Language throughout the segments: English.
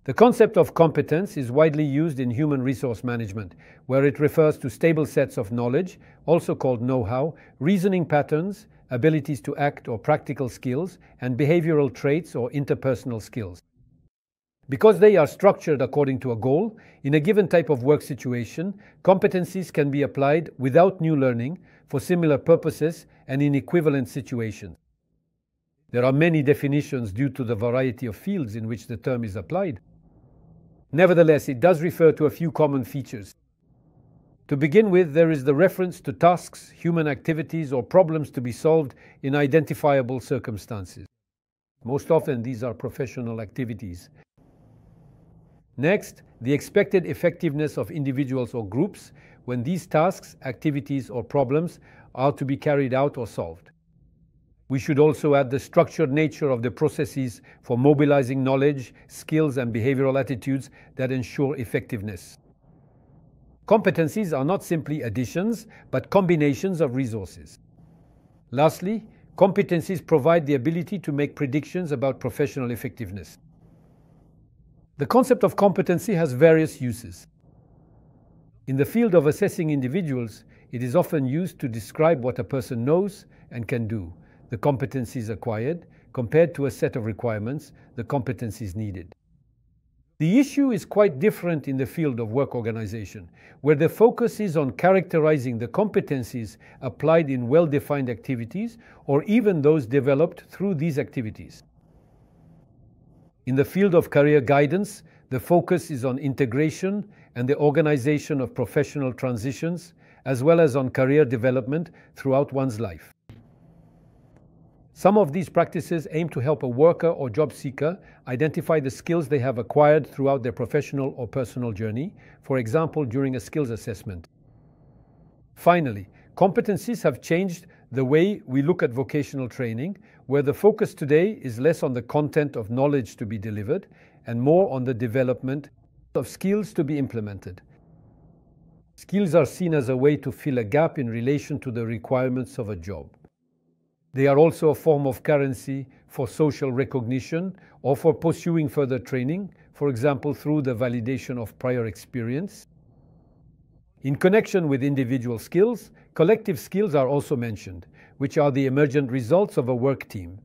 The concept of competence is widely used in human resource management, where it refers to stable sets of knowledge, also called know-how, reasoning patterns, abilities to act or practical skills, and behavioral traits or interpersonal skills. Because they are structured according to a goal, in a given type of work situation, competencies can be applied without new learning for similar purposes and in equivalent situations. There are many definitions due to the variety of fields in which the term is applied. Nevertheless, it does refer to a few common features. To begin with, there is the reference to tasks, human activities, or problems to be solved in identifiable circumstances. Most often, these are professional activities. Next, the expected effectiveness of individuals or groups when these tasks, activities, or problems are to be carried out or solved. We should also add the structured nature of the processes for mobilizing knowledge, skills, and behavioral attitudes that ensure effectiveness. Competencies are not simply additions, but combinations of resources. Lastly, competencies provide the ability to make predictions about professional effectiveness. The concept of competency has various uses. In the field of assessing individuals, it is often used to describe what a person knows and can do, the competencies acquired, compared to a set of requirements, the competencies needed. The issue is quite different in the field of work organization, where the focus is on characterizing the competencies applied in well-defined activities or even those developed through these activities. In the field of career guidance, the focus is on integration and the organization of professional transitions, as well as on career development throughout one's life. Some of these practices aim to help a worker or job seeker identify the skills they have acquired throughout their professional or personal journey, for example, during a skills assessment. Finally, competencies have changed the way we look at vocational training, where the focus today is less on the content of knowledge to be delivered and more on the development of skills to be implemented. Skills are seen as a way to fill a gap in relation to the requirements of a job. They are also a form of currency for social recognition or for pursuing further training, for example, through the validation of prior experience. In connection with individual skills, collective skills are also mentioned, which are the emergent results of a work team,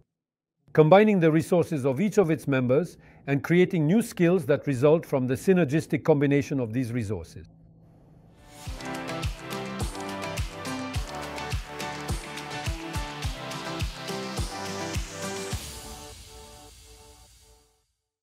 combining the resources of each of its members and creating new skills that result from the synergistic combination of these resources.